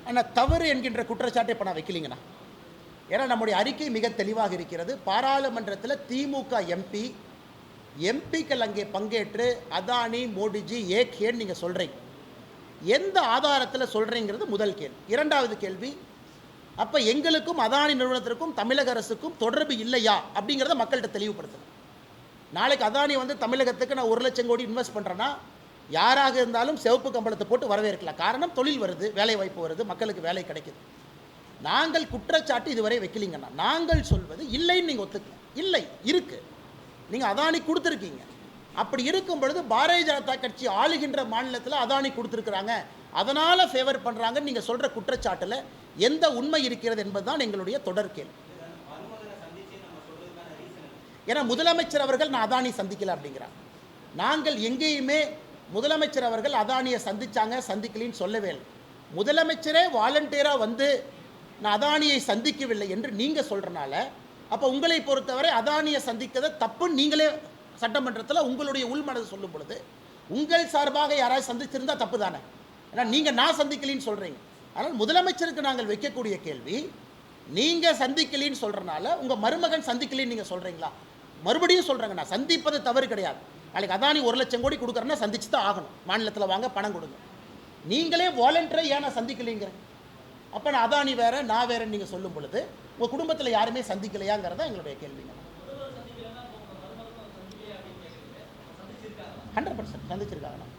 ஆனால் தவறு என்கின்ற குற்றச்சாட்டை இப்போ நான் வைக்கலிங்கண்ணா. ஏன்னா நம்முடைய அறிக்கை மிக தெளிவாக இருக்கிறது. பாராளுமன்றத்தில் திமுக எம்பிக்கள் அங்கே பங்கேற்று அதானி மோடிஜி ஏகேன்னு நீங்கள் சொல்கிறீங்க. எந்த ஆதாரத்தில் சொல்கிறீங்கிறது முதல் கேள்வி. இரண்டாவது கேள்வி, அப்போ எங்களுக்கும் அதானி நிறுவனத்திற்கும் தமிழக அரசுக்கும் தொடர்பு இல்லையா அப்படிங்கிறத மக்கள்கிட்ட தெளிவுபடுத்தணும். நாளைக்கு அதானி வந்து தமிழகத்துக்கு நான் 1 லட்சம் கோடி இன்வெஸ்ட் பண்ணுறேன்னா யாராக இருந்தாலும் சிவப்பு கம்பளத்தை போட்டு வரவேற்கலாம். காரணம், தொழில் வருது, வேலை வாய்ப்பு வருது, மக்களுக்கு வேலை கிடைக்குது. நாங்கள் குற்றச்சாட்டு இதுவரை வைக்கலிங்கண்ணா. நாங்கள் சொல்வது இல்லைன்னு நீங்கள் ஒத்துக்கலாம். இல்லை, இருக்குது. நீங்கள் அதானி கொடுத்துருக்கீங்க. அப்படி இருக்கும் பொழுது பாரதிய ஜனதா கட்சி ஆளுகின்ற மாநிலத்தில் அதானி கொடுத்துருக்குறாங்க, அதனால் ஃபேவர் பண்ணுறாங்கன்னு நீங்கள் சொல்கிற குற்றச்சாட்டில் எந்த உண்மை இருக்கிறது என்பது தான் எங்களுடைய தொடர் கேள்வி. ஏன்னா முதலமைச்சர் அவர்கள் நான் அதானி சந்திக்கலை அப்படிங்கிறாங்க. நாங்கள் எங்கேயுமே முதலமைச்சர் அவர்கள் அதானியை சந்திச்சாங்க சந்திக்கலின்னு சொல்லவே இல்லை. முதலமைச்சரே வாலண்டியராக வந்து நான் அதானியை சந்திக்கவில்லை என்று நீங்கள் சொல்கிறனால, அப்போ உங்களை பொறுத்தவரை அதானியை சந்திக்கிறத தப்புன்னு நீங்களே சட்டமன்றத்தில் உங்களுடைய உள்மனது சொல்லும் பொழுது உங்கள் சார்பாக யாராவது சந்திச்சிருந்தால் தப்பு தானே? ஏன்னா நீங்கள் நான் சந்திக்கலின்னு சொல்கிறீங்க. அதனால் முதலமைச்சருக்கு நாங்கள் வைக்கக்கூடிய கேள்வி, நீங்கள் சந்திக்கலின்னு சொல்கிறனால உங்கள் மருமகன் சந்திக்கலின்னு நீங்கள் சொல்கிறீங்களா? மறுபடியும் சொல்கிறேங்க, நான் சந்திப்பது தவறு கிடையாது. நாளைக்கு அதானி 1 லட்சம் கோடி கொடுக்குறேன்னா சந்திச்சு தான் ஆகணும். மாநிலத்தில் வாங்க பணம் கொடுங்க. நீங்களே வாலண்டியராக ஏன் நான் சந்திக்கலைங்கிற? அப்போ நான் அதானி வேறு நான் வேறுன்னு நீங்கள் சொல்லும் பொழுது உங்கள் குடும்பத்தில் யாருமே சந்திக்கலையாங்கிறத எங்களுடைய கேள்விங்க. 100% சந்திச்சிருக்காங்கண்ணா.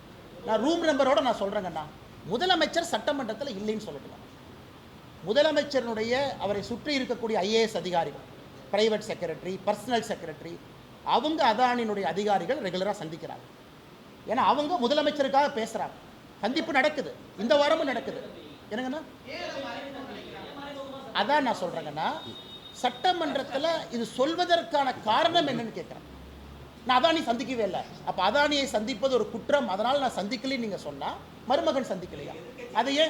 நான் ரூம் நம்பரோடு நான் சொல்கிறேங்கண்ணா. முதலமைச்சர் சட்டமன்றத்தில் இல்லைன்னு சொல்லட்டுங்க. முதலமைச்சருடைய அவரை சுற்றி இருக்கக்கூடிய ஐஏஎஸ் அதிகாரிகள், பிரைவேட் செக்ரட்டரி, பர்சனல் செக்ரட்டரி, அவங்க அதானியினுடைய அதிகாரிகள் ரெகுலராக சந்திக்கிறாங்க. ஏன்னா அவங்க முதலமைச்சருக்காக பேசுகிறாங்க. சந்திப்பு நடக்குது, இந்த வாரமும் நடக்குது. என்னங்கண்ணா? அதான் நான் சொல்கிறேங்கண்ணா, சட்டமன்றத்தில் இது சொல்வதற்கான காரணம் என்னன்னு கேட்குறேன். நான் அதானி சந்திக்கவே இல்லை. அப்போ அதானியை சந்திப்பது ஒரு குற்றம், அதனால் நான் சந்திக்கலைன்னு நீங்கள் சொன்னால் மருமகன் சந்திக்கலையா? அதையே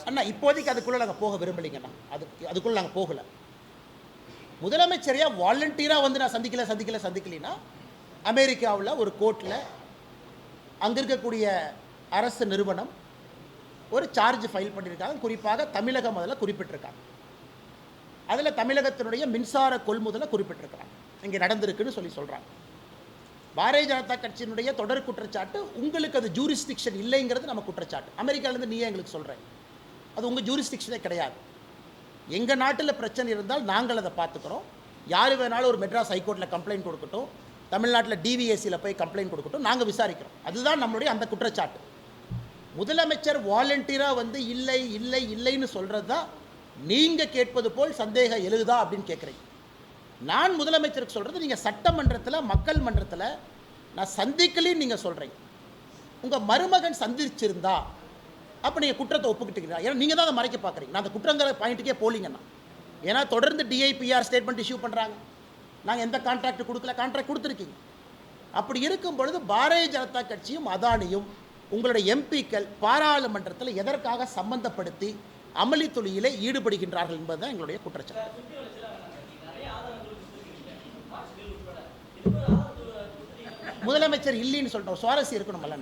அண்ணா இப்போதைக்கு அதுக்குள்ளே நாங்கள் போக விரும்பலைங்கண்ணா. அதுக்குள்ளே நாங்கள் போகலை. முதலமைச்சரையா வாலண்டியராக வந்து நான் சந்திக்கலைன்னா அமெரிக்காவில் ஒரு கோர்ட்டில் அங்கே இருக்கக்கூடிய அரசு நிறுவனம் ஒரு சார்ஜ் ஃபைல் பண்ணியிருக்காங்க. குறிப்பாக தமிழகம் அதில் குறிப்பிட்டிருக்காங்க. அதில் தமிழகத்தினுடைய மின்சார கொள்முதலை குறிப்பிட்டிருக்கிறாங்க. இங்கே நடந்திருக்குன்னு சொல்கிறாங்க. பாரதிய ஜனதா கட்சியினுடைய தொடர் குற்றச்சாட்டு, உங்களுக்கு அது ஜூரிஸ்டிக்ஷன் இல்லைங்கிறது நம்ம குற்றச்சாட்டு. அமெரிக்காவிலேருந்து நீயே எங்களுக்கு சொல்கிறேன், அது உங்கள் ஜூரிஸ்டிக்ஷனே கிடையாது. எங்கள் நாட்டில் பிரச்சனை இருந்தால் நாங்கள் அதை பார்த்துக்கிறோம். யார் வேணாலும் ஒரு மெட்ராஸ் ஹைகோர்ட்டில் கம்ப்ளைண்ட் கொடுக்கட்டும், தமிழ்நாட்டில் டிவிஎஸ்சியில் போய் கம்ப்ளைண்ட் கொடுக்கட்டும், நாங்கள் விசாரிக்கிறோம். அதுதான் நம்மளுடைய அந்த குற்றச்சாட்டு. முதலமைச்சர் வாலண்டியராக வந்து இல்லை இல்லை இல்லைன்னு சொல்கிறது தான் நீங்கள் கேட்பது போல் சந்தேகம் எழுதா அப்படின்னு கேட்குறீங்க. நான் முதலமைச்சருக்கு சொல்கிறது, நீங்கள் சட்டமன்றத்தில் மக்கள் மன்றத்தில் நான் சந்திக்கலின்னு நீங்கள் சொல்கிறீங்க. உங்கள் மருமகன் சந்திச்சிருந்தா அப்போ நீங்கள் குற்றத்தை ஒப்புக்கிட்டீங்களா? ஏன்னா நீங்கள் தான் அதை மறைக்க பார்க்குறீங்க. நான் அந்த குற்றங்கிற பாயிண்ட்டுக்கே போலிங்கண்ணா. ஏன்னா தொடர்ந்து டிஐபிஆர் ஸ்டேட்மெண்ட் இஷ்யூ பண்ணுறாங்க. நாங்கள் எந்த கான்ட்ராக்ட் கொடுக்கல, கான்ட்ராக்ட் கொடுத்துருக்கீங்க. அப்படி இருக்கும் பொழுது பாரதிய ஜனதா கட்சியும் அதானியும் உங்களுடைய எம்பிக்கள் பாராளுமன்றத்தில் எதற்காக சம்பந்தப்படுத்தி அமளி தொழிலே ஈடுபடுகின்றார்கள் என்பதுதான் எங்களுடைய குற்றச்சாட்டு. முதலமைச்சர் இல்லைன்னு சொல்லிட்டோம், சுவாரஸ்யம் இருக்கணும்ல.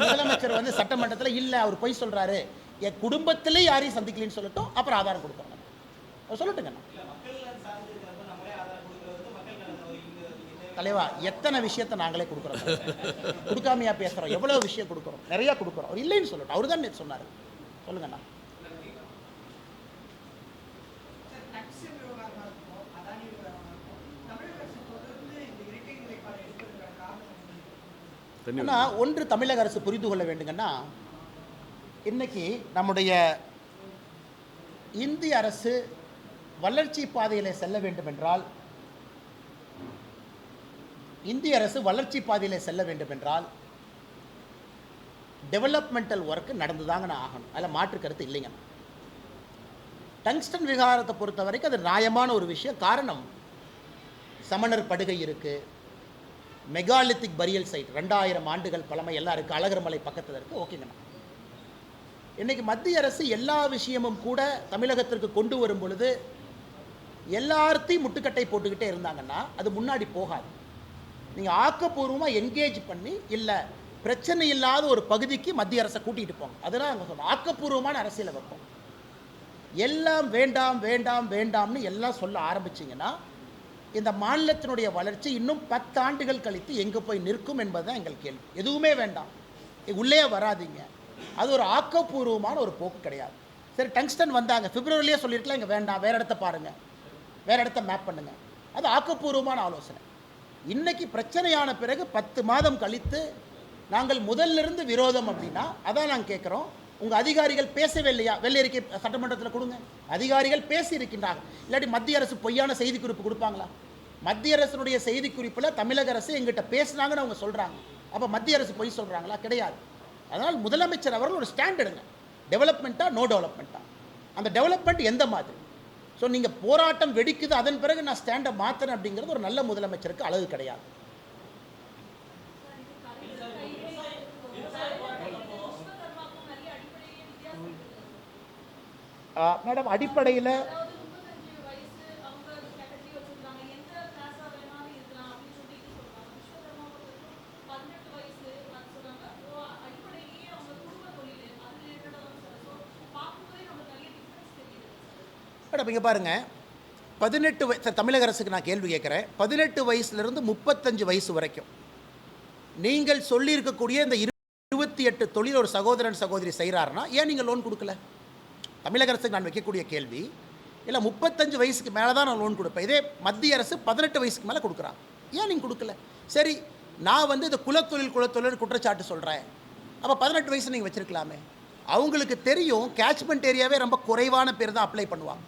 முதலமைச்சர் வந்து சட்டமன்றத்தில் இல்லை, அவர் போய் சொல்கிறாரு, என் குடும்பத்திலே யாரையும் சந்திக்கலன்னு சொல்லட்டும், அப்புறம் ஆதாரம் கொடுக்குறாங்க. சொல்லட்டுங்க தலைவா, எத்தனை விஷயத்தை நாங்களே கொடுக்குறோம், கொடுக்காமையா பேசுகிறோம், எவ்வளோ விஷயம் கொடுக்குறோம், நிறையா கொடுக்குறோம். அவர் இல்லைன்னு சொல்லட்டும், அவர் தான் நேற்று சொன்னார். சொல்லுங்கண்ணா. ஆனால் ஒன்று தமிழக அரசு புரிந்து கொள்ள வேண்டுங்கன்னா, இன்னைக்கு நம்முடைய இந்திய அரசு வளர்ச்சி பாதையில் செல்ல வேண்டும் என்றால், டெவலப்மெண்டல் ஒர்க்கு நடந்துதாங்க ஆகணும். அதில் மாற்று கருத்து இல்லைங்க. டங்ஸ்டன் விகாரத்தை பொறுத்த வரைக்கும் அது நியாயமான ஒரு விஷயம். காரணம், சமணர் படுகை இருக்குது, மெகாலித்திக் பரியல் சைட் 2000 ஆண்டுகள் பழமை எல்லாம் இருக்குது, அழகர்மலை பக்கத்தில் இருக்குது. ஓகேங்கண்ணா. இன்றைக்கி மத்திய அரசு எல்லா விஷயமும் கூட தமிழகத்திற்கு கொண்டு வரும் பொழுது எல்லாத்தையும் முட்டுக்கட்டை போட்டுக்கிட்டே இருந்தாங்கன்னா அது முன்னாடி போகாது. நீங்கள் ஆக்கப்பூர்வமாக என்கேஜ் பண்ணி, இல்லை பிரச்சனை இல்லாத ஒரு பகுதிக்கு மத்திய அரசை கூட்டிகிட்டு போங்க. அதெல்லாம் அவங்க சொல்லுவோம், ஆக்கப்பூர்வமான அரசியலை வைப்போம். எல்லாம் வேண்டாம் வேண்டாம் வேண்டாம்னு எல்லாம் சொல்ல ஆரம்பிச்சிங்கன்னா இந்த மாநிலத்தினுடைய வளர்ச்சி இன்னும் 10 ஆண்டுகள் கழித்து எங்கே போய் நிற்கும் என்பதுதான் எங்கள் கேள்வி. எதுவுமே வேண்டாம், உள்ளே வராதிங்க, அது ஒரு ஆக்கப்பூர்வமான ஒரு போக்கு கிடையாது. சரி, டங்ஸ்டன் வந்தாங்க, பிப்ரவரிலேயே சொல்லியிருக்கலாம் இங்கே வேண்டாம், வேறு இடத்த பாருங்கள், வேறு இடத்த மேப் பண்ணுங்கள், அது ஆக்கப்பூர்வமான ஆலோசனை. இன்றைக்கி பிரச்சனையான பிறகு 10 மாதம் கழித்து நாங்கள் முதல்லிருந்து விரோதம் அப்படின்னா அதான் நாங்கள் கேட்குறோம். உங்கள் அதிகாரிகள் பேசவே இல்லையா? வெள்ளை அறிக்கை சட்டமன்றத்தில் கொடுங்க, அதிகாரிகள் பேசி இருக்கின்றாங்க. இல்லாட்டி மத்திய அரசு பொய்யான செய்திக்குறிப்பு கொடுப்பாங்களா? மத்திய அரசுடைய செய்திக்குறிப்பில் தமிழக அரசு எங்கிட்ட பேசுனாங்கன்னு அவங்க சொல்கிறாங்க. அப்போ மத்திய அரசு பொய் சொல்கிறாங்களா? கிடையாது. அதனால் முதலமைச்சர் அவர்கள் ஒரு ஸ்டாண்ட் எடுங்க, டெவலப்மெண்ட்டாக நோ டெவலப்மெண்ட்டாக, அந்த டெவலப்மெண்ட் எந்த மாதிரி. ஸோ நீங்கள் போராட்டம் வெடிக்குது, அதன் பிறகு நான் ஸ்டாண்டை மாற்றுறேன் அப்படிங்கிறது ஒரு நல்ல முதலமைச்சருக்கு அழகு கிடையாது. மேடம், அடிப்படையில் மேடம் இங்கே பாருங்கள், 18 வயசு தமிழக அரசுக்கு நான் கேள்வி கேட்குறேன். 18 வயசுலேருந்து 35 வயசு வரைக்கும் நீங்கள் சொல்லியிருக்கக்கூடிய இந்த 28 தொழில் ஒரு சகோதரன் சகோதரி செய்கிறாருன்னா ஏன் நீங்கள் லோன் கொடுக்கல? தமிழக அரசுக்கு நான் வைக்கக்கூடிய கேள்வி, இல்லை 35 வயசுக்கு மேலே தான் நான் லோன் கொடுப்பேன், இதே மத்திய அரசு 18 வயசுக்கு மேலே கொடுக்குறாங்க, ஏன் நீங்கள் கொடுக்கல? சரி, நான் வந்து இந்த குலத்தொழில் குற்றச்சாட்டு சொல்கிறேன், அப்போ 18 வயசு நீங்கள் வச்சுருக்கலாமே. அவங்களுக்கு தெரியும் கேட்ச்மெண்ட் ஏரியாவே ரொம்ப குறைவான பேர் தான் அப்ளை பண்ணுவாங்க.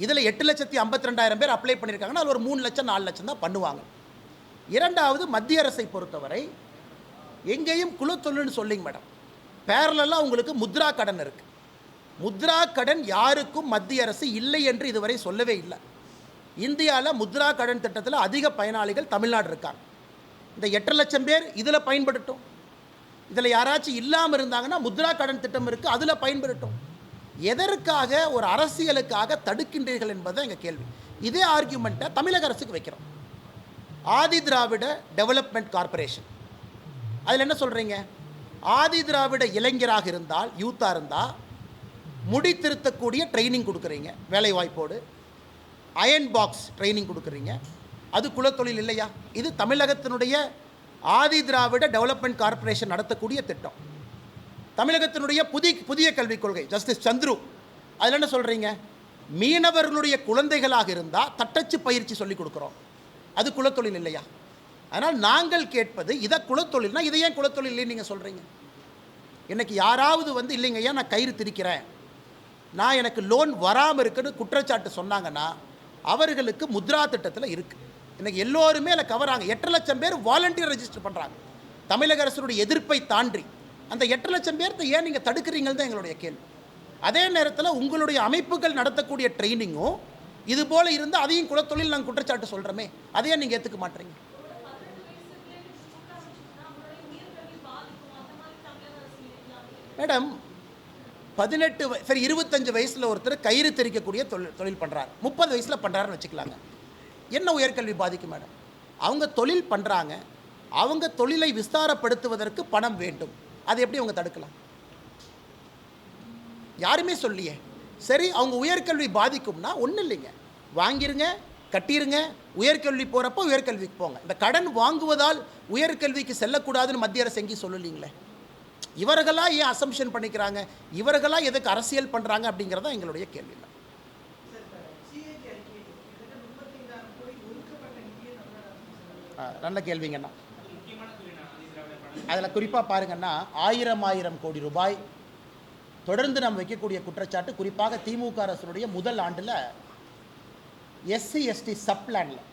இதில் 8,52,000 பேர் அப்ளை பண்ணியிருக்காங்கன்னா அது ஒரு 3 லட்சம் 4 லட்சம் தான் பண்ணுவாங்க. இரண்டாவது, மத்திய அரசை பொறுத்தவரை எங்கேயும் குலத்தொழில்னு சொல்லிங்க மேடம், பேரலெல்லாம் உங்களுக்கு முத்ரா கடன் இருக்குது. முத்ரா கடன் யாருக்கும் மத்திய அரசு இல்லை என்று இதுவரை சொல்லவே இல்லை. இந்தியாவில் முத்ரா கடன் திட்டத்தில் அதிக பயனாளிகள் தமிழ்நாடு இருக்காங்க. இந்த 8 லட்சம் பேர் இதில் பயன்படுத்தும். இதில் யாராச்சும் இல்லாமல் இருந்தாங்கன்னா முத்ரா கடன் திட்டம் இருக்குது, அதில் பயன்படுத்தும். எதற்காக ஒரு அரசியலுக்காக தடுக்கின்றீர்கள் என்பது எங்கள் கேள்வி. இதே ஆர்கியூமெண்ட்டை தமிழக அரசுக்கு வைக்கிறோம். ஆதி திராவிட டெவலப்மெண்ட் கார்பரேஷன், அதில் என்ன சொல்கிறீங்க? ஆதி திராவிட இளைஞராக இருந்தால், யூத்தாக இருந்தால் முடி திருத்தக்கூடிய ட்ரைனிங் கொடுக்குறீங்க வேலைவாய்ப்போடு, அயன் பாக்ஸ் ட்ரைனிங் கொடுக்குறீங்க, அது குலத்தொழில் இல்லையா? இது தமிழகத்தினுடைய ஆதி திராவிட டெவலப்மெண்ட் கார்பரேஷன் நடத்தக்கூடிய திட்டம். தமிழகத்தினுடைய புதிய கல்விக் கொள்கை ஜஸ்டிஸ் சந்துரு, அதில் என்ன சொல்கிறீங்க? மீனவர்களுடைய குழந்தைகளாக இருந்தால் தட்டச்சு பயிற்சி சொல்லிக் கொடுக்குறோம், அது குலத்தொழில் இல்லையா? அதனால் நாங்கள் கேட்பது, இதை குலத்தொழில்னா இதை ஏன் குலத்தொழில் இல்லைன்னு நீங்கள் சொல்கிறீங்க? இன்றைக்கி யாராவது வந்து இல்லைங்க ஐயா நான் கயிறு திரிக்கிறேன், நான் எனக்கு லோன் வராமல் இருக்குன்னு குற்றச்சாட்டு சொன்னாங்கன்னா அவர்களுக்கு முத்ரா திட்டத்தில் இருக்குது. இன்றைக்கி எல்லோருமே அதில் கவர் ஆகும். 8 லட்சம் பேர் வாலண்டியர் ரெஜிஸ்டர் பண்ணுறாங்க. தமிழக அரசுடைய எதிர்ப்பை தாண்டி அந்த 8 லட்சம் பேர்த்தை ஏன் நீங்கள் தடுக்கிறீங்கன்னு தான் எங்களுடைய கேள்வி. அதே நேரத்தில் உங்களுடைய அமைப்புகள் நடத்தக்கூடிய ட்ரைனிங்கும் இது போல் இருந்தால் அதையும் குலத்தொழில் நாங்கள் குற்றச்சாட்டு சொல்கிறோமே, அதையே நீங்கள் ஏற்றுக்க மாட்டீங்க. மேடம் 18 சரி 25 வயசில் ஒருத்தர் கயிறு தெரிக்கக்கூடிய தொழில் பண்ணுறாரு, 30 வயசில் பண்ணுறாருன்னு வச்சுக்கலாங்க, என்ன உயர்கல்வி பாதிக்கும் மேடம்? அவங்க தொழில் பண்ணுறாங்க, அவங்க தொழிலை விஸ்தாரப்படுத்துவதற்கு பணம் வேண்டும், அதை எப்படி அவங்க தடுக்கலாம்? யாருமே சொல்லியே. சரி, அவங்க உயர்கல்வி பாதிக்கும்னா ஒன்றும் இல்லைங்க, வாங்கிருங்க, கட்டிருங்க, உயர்கல்வி போகிறப்போ உயர்கல்விக்கு போங்க. இந்த கடன் வாங்குவதால் உயர்கல்விக்கு செல்லக்கூடாதுன்னு மத்திய அரசு எங்கேயும் சொல்லலீங்களே. இவர்களாக ஏன் அசம்ஷன் பண்ணிக்கிறாங்க, இவர்களாக எதுக்கு அரசியல் பண்ணுறாங்க அப்படிங்கிறதா எங்களுடைய கேள்வி. நல்ல கேள்விங்கண்ணா. அதில் குறிப்பாக பாருங்கன்னா 1000 கோடி ரூபாய் தொடர்ந்து நம்ம வைக்கக்கூடிய குற்றச்சாட்டு, குறிப்பாக திமுக அரசுடைய முதல் ஆண்டில் SC ST சப்ளானில்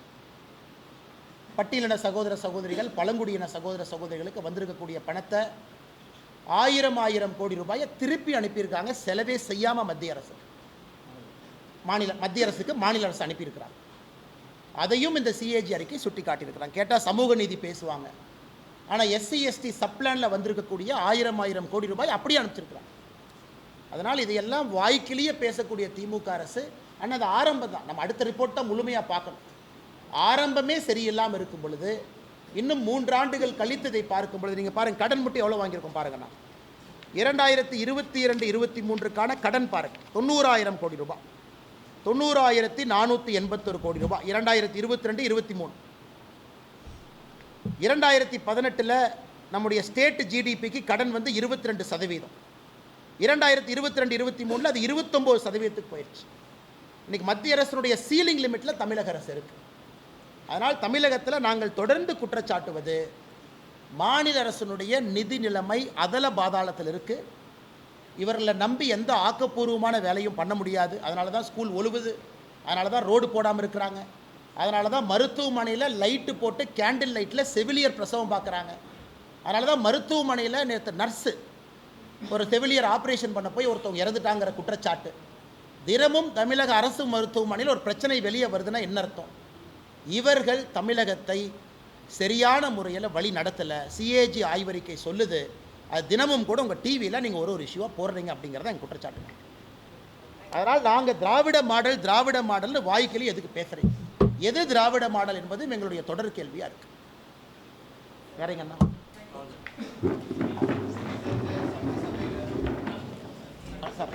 பட்டியலின சகோதர சகோதரிகள், பழங்குடியின சகோதர சகோதரிகளுக்கு வந்திருக்கக்கூடிய பணத்தை 1000 கோடி ரூபாயை திருப்பி அனுப்பியிருக்காங்க, செலவே செய்யாமல் மத்திய அரசுக்கு மாநில அரசு அனுப்பியிருக்கிறாங்க. அதையும் இந்த CAG அறிக்கை சுட்டி காட்டியிருக்கிறாங்க. கேட்டால் சமூக நீதி பேசுவாங்க, ஆனால் SC ST சப்ளானில் வந்திருக்கக்கூடிய 1000 கோடி ரூபாய் அப்படியே அனுப்பிச்சிருக்கிறாங்க. அதனால் இதையெல்லாம் வாய்க்கிலேயே பேசக்கூடிய திமுக அரசு ஆனால் அது ஆரம்பம் தான். நம்ம அடுத்த ரிப்போர்ட் தான் முழுமையாக பார்க்கணும். ஆரம்பமே சரியில்லாமல் இருக்கும் பொழுது இன்னும் 3 ஆண்டுகள் கழித்ததை பார்க்கும் பொழுது நீங்கள் பாருங்கள், கடன் மட்டும் எவ்வளோ வாங்கியிருக்கோம் பாருங்கண்ணா. 2022-23க்கான கடன் பாருங்கள், 90,000 கோடி ரூபாய், 90,481 கோடி ரூபாய் 2022-23. 2018 நம்முடைய ஸ்டேட் ஜிடிபிக்கு கடன் வந்து 22%. 2022-23 அது 29% போயிடுச்சு. இன்னைக்கு மத்திய அரசினுடைய சீலிங் லிமிட்டில் தமிழக அரசு இருக்குது. அதனால் தமிழகத்தில் நாங்கள் தொடர்ந்து குற்றச்சாட்டுவது மாநில அரசினுடைய நிதி நிலைமை அதல பாதாளத்தில் இருக்குது. இவர்களை நம்பி எந்த ஆக்கப்பூர்வமான வேலையும் பண்ண முடியாது. அதனால தான் ஸ்கூல் ஒழுகுது, அதனால தான் ரோடு போடாமல் இருக்கிறாங்க, அதனால தான் மருத்துவமனையில் லைட்டு போட்டு கேண்டில் லைட்டில் செவிலியர் பிரசவம் பார்க்குறாங்க, அதனால தான் மருத்துவமனையில் நேற்று நர்ஸு ஒரு செவிலியர் ஆப்ரேஷன் பண்ண போய் ஒருத்தவங்க இறந்துட்டாங்கிற குற்றச்சாட்டு. தினமும் தமிழக அரசு மருத்துவமனையில் ஒரு பிரச்சனை வெளியே வருதுன்னா என்ன அர்த்தம்? இவர்கள் தமிழகத்தை சரியான முறையில் வழி நடத்தலை. சிஏஜி ஆய்வறிக்கை சொல்லுது. அது தினமும் கூட உங்கள் டிவியில் நீங்கள் ஒரு இஷ்யூவாக போடுறீங்க அப்படிங்கிறத எங்கள் குற்றச்சாட்டு. அதனால் நாங்கள் திராவிட மாடல்னு வாய்க்கிலே எதுக்கு பேசுகிறீங்க? எது திராவிட மாடல் என்பது எங்களுடைய தொடர் கேள்வியாக இருக்குது. வேறங்கண்ணா சார்,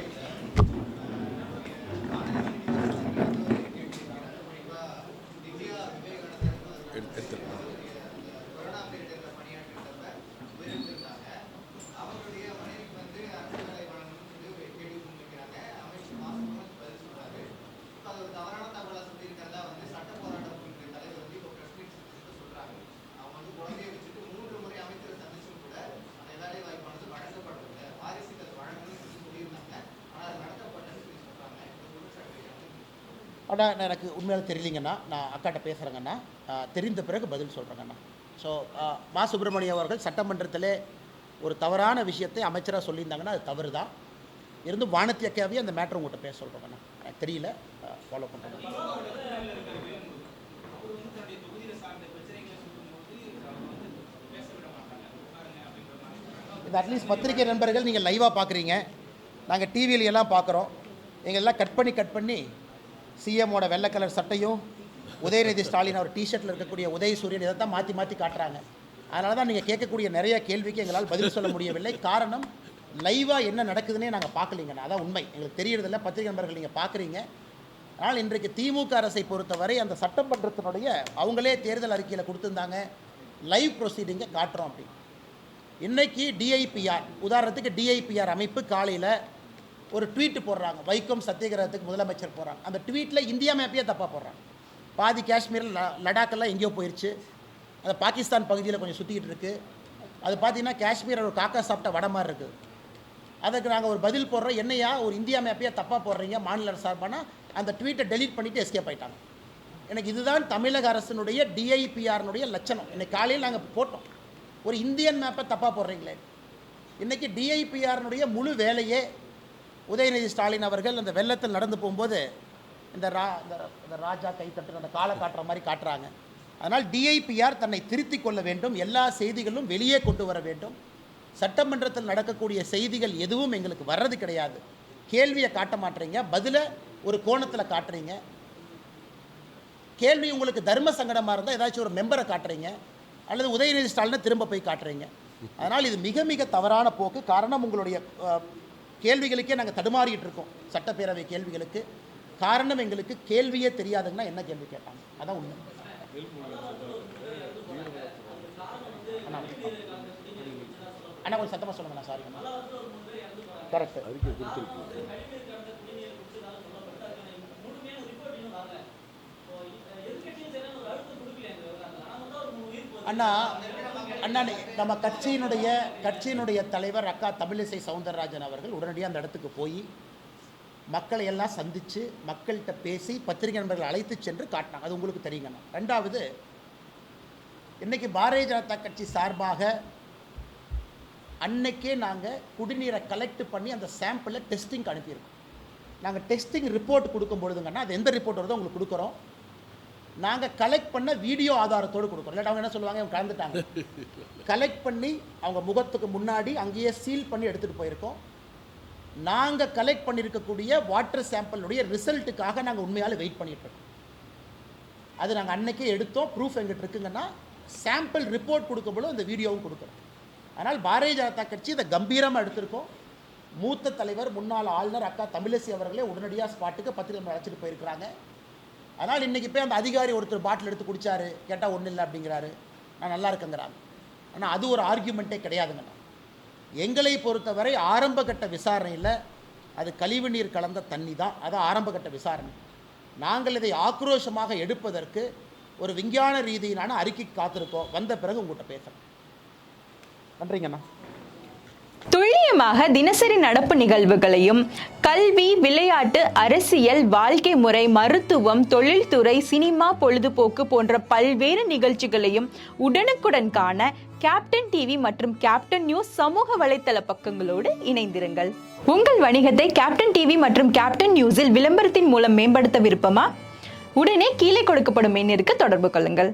ஆனால் எனக்கு உண்மையாக தெரியலிங்கண்ணா. நான் அக்காட்ட பேசுகிறேங்கண்ணா, தெரிந்த பிறகு பதில் சொல்கிறேங்கண்ணா. ஸோ மா சுப்பிரமணியம் அவர்கள் சட்டமன்றத்தில் ஒரு தவறான விஷயத்தை அமைச்சராக சொல்லியிருந்தாங்கன்னா அது தவறு தான். இருந்தும் வானத்தி அக்காவே அந்த மேட்ரு உங்கள்கிட்ட பேச சொல்கிறேங்கண்ணா. எனக்கு தெரியல, ஃபாலோ பண்ணுறேன். இது அட்லீஸ்ட் பத்திரிகை நண்பர்கள் நீங்கள் லைவாக பார்க்குறீங்க, நாங்கள் டிவியில் எல்லாம் பார்க்குறோம். எங்களெல்லாம் கட் பண்ணி சிஎம்மோட வெள்ளை கலர் சட்டையும் உதயநிதி ஸ்டாலின் அவர் டிஷர்ட்டில் இருக்கக்கூடிய உதயசூரியன் இதை தான் மாற்றி காட்டுறாங்க. அதனால தான் நீங்கள் கேட்கக்கூடிய நிறைய கேள்விக்கு எங்களால் பதில் சொல்ல முடியவில்லை. காரணம் லைவாக என்ன நடக்குதுன்னே நாங்கள் பார்க்கலிங்கண்ணா. அதான் உண்மை. எங்களுக்கு தெரியறதில்ல, பத்திரிகை நண்பர்கள் நீங்கள் பார்க்குறீங்க. ஆனால் இன்றைக்கு திமுக அரசை பொறுத்தவரை அந்த சட்டமன்றத்தினுடைய அவங்களே தேர்தல் அறிக்கையில் கொடுத்துருந்தாங்க, லைவ் ப்ரொசீடிங்கை காட்டுறோம் அப்படி. இன்றைக்கி டிஐபிஆர், உதாரணத்துக்கு டிஐபிஆர் அமைப்பு காலையில் ஒரு ட்வீட்டு போடுறாங்க, வைக்கம் சத்தியகிரகத்துக்கு முதலமைச்சர் போகிறாங்க. அந்த ட்வீட்டில் இந்தியா மேப்பையே தப்பாக போடுறாங்க. பாதி காஷ்மீரில் லடாக்கெல்லாம் எங்கேயோ போயிடுச்சு, அது பாகிஸ்தான் பகுதியில் கொஞ்சம் சுற்றிக்கிட்டு இருக்குது. அது பார்த்திங்கன்னா காஷ்மீர் ஒரு காக்கா சாப்பிட்ட வடை மாதிரி இருக்குது. அதுக்கு நாங்கள் ஒரு பதில் போடுறோம், என்னையா ஒரு இந்தியா மேப்பையே தப்பாக போடுறீங்க மாநில அரசு சார்பானா அந்த ட்வீட்டை டெலீட் பண்ணிவிட்டு எஸ்கேப் ஆகிட்டாங்க. எனக்கு இதுதான் தமிழக அரசினுடைய டிஐபிஆர்னுடைய லட்சணம். இன்றைக்கி காலையில் நாங்கள் போட்டோம், ஒரு இந்தியன் மேப்பை தப்பாக போடுறீங்களே. இன்றைக்கி டிஐபிஆர்னுடைய முழு வேலையே உதயநிதி ஸ்டாலின் அவர்கள் அந்த வெள்ளத்தில் நடந்து போகும்போது இந்த ராஜா கை தட்டு அந்த காலை காட்டுற மாதிரி காட்டுறாங்க. அதனால் டிஐபிஆர் தன்னை திருத்தி கொள்ள வேண்டும், எல்லா செய்திகளும் வெளியே கொண்டு வர வேண்டும். சட்டமன்றத்தில் நடக்கக்கூடிய செய்திகள் எதுவும் எங்களுக்கு வர்றது கிடையாது. கேள்வியை காட்ட மாட்டீங்க, பதிலை ஒரு கோணத்தில் காட்டுறீங்க. கேள்வி உங்களுக்கு தர்ம சங்கடமாக இருந்தால் ஏதாச்சும் ஒரு மெம்பரை காட்டுறீங்க, அல்லது உதயநிதி ஸ்டாலினை திரும்ப போய் காட்டுறீங்க. அதனால் இது மிக மிக தவறான போக்கு. காரணம் உங்களுடைய கேள்விகளுக்கே நாங்கள் தடுமாறிட்டு இருக்கோம், சட்டப்பேரவை கேள்விகளுக்கு. காரணம் எங்களுக்கு கேள்வியே தெரியாதுங்கன்னா என்ன கேள்வி கேட்டாங்க, அதான் உண்மை. அண்ணா கொஞ்சம் சத்தமாக சொல்லுங்கண்ணா. Sorry correct. அண்ணா அண்ணா நம்ம கட்சியினுடைய தலைவர் அக்கா தமிழிசை சவுந்தரராஜன் அவர்கள் உடனடியாக அந்த இடத்துக்கு போய் மக்களை எல்லாம் சந்தித்து மக்கள்கிட்ட பேசி பத்திரிகை நண்பர்கள் அழைத்து சென்று காட்டினாங்க. அது உங்களுக்கு தெரியுங்கண்ணா. ரெண்டாவது, இன்றைக்கி பாரதிய ஜனதா கட்சி சார்பாக அன்னைக்கே நாங்கள் குடிநீரை கலெக்ட் பண்ணி அந்த சாம்பிளை டெஸ்டிங்க்கு அனுப்பியிருக்கோம். நாங்கள் டெஸ்டிங் ரிப்போர்ட் கொடுக்கும் பொழுதுங்கன்னா அது எந்த ரிப்போர்ட் வருதோ உங்களுக்கு கொடுக்குறோம். நாங்கள் கலெக்ட் பண்ண வீடியோ ஆதாரத்தோடு கொடுக்குறோம். இல்லாட்டி அவங்க என்ன சொல்லுவாங்க, அவங்க கலந்துட்டாங்க. கலெக்ட் பண்ணி அவங்க முகத்துக்கு முன்னாடி அங்கேயே சீல் பண்ணி எடுத்துகிட்டு போயிருக்கோம். நாங்கள் கலெக்ட் பண்ணியிருக்கக்கூடிய வாட்டர் சாம்பிளுடைய ரிசல்ட்டுக்காக நாங்கள் உண்மையால் வெயிட் பண்ணிகிட்ருக்கோம். அது நாங்கள் அன்னைக்கே எடுத்தோம், ப்ரூஃப் எங்கிட்ட இருக்குங்கன்னா சாம்பிள் ரிப்போர்ட் கொடுக்கும்போது அந்த வீடியோவும் கொடுக்குறோம். அதனால் பாரதிய ஜனதா கட்சி இதை கம்பீரமாக எடுத்திருக்கோம். மூத்த தலைவர் முன்னாள் ஆளுநர் அக்கா தமிழிசை அவர்களே உடனடியாக ஸ்பாட்டுக்கு பத்திரிகை அழைச்சிட்டு போயிருக்கிறாங்க. அதனால் இன்றைக்கி போய் அந்த அதிகாரி ஒருத்தர் பாட்டில் எடுத்து குடித்தாரு, கேட்டால் ஒன்றும் இல்லை அப்படிங்கிறாரு, நான் நல்லா இருக்கேங்கிறாங்க. ஆனால் அது ஒரு ஆர்கியூமெண்ட்டே கிடையாதுங்கண்ணா. எங்களை பொறுத்தவரை ஆரம்ப கட்ட விசாரணையில் அது கழிவு நீர் கலந்த தண்ணி தான், அது ஆரம்ப கட்ட விசாரணை. நாங்கள் இதை ஆக்ரோஷமாக எடுப்பதற்கு ஒரு விஞ்ஞான ரீதியிலான அறிக்கைக்கு காத்திருக்கோம். வந்த பிறகு உங்கள்கிட்ட பேசுகிறேன். நன்றிங்கண்ணா. துல்லியமாக தினசரி நடப்பு நிகழ்வுகளையும் கல்வி, விளையாட்டு, அரசியல், வாழ்க்கை முறை, மருத்துவம், தொழில்துறை, சினிமா, பொழுதுபோக்கு போன்ற பல்வேறு நிகழ்ச்சிகளையும் உடனுக்குடன் காண கேப்டன் டிவி மற்றும் கேப்டன் நியூஸ் சமூக வலைத்தள பக்கங்களோடு இணைந்திருங்கள். உங்கள் வணிகத்தை கேப்டன் டிவி மற்றும் கேப்டன் நியூஸில் விளம்பரத்தின் மூலம் மேம்படுத்த விருப்பமா? உடனே கீழே கொடுக்கப்படும் எண்ணிற்கு தொடர்பு கொள்ளுங்கள்.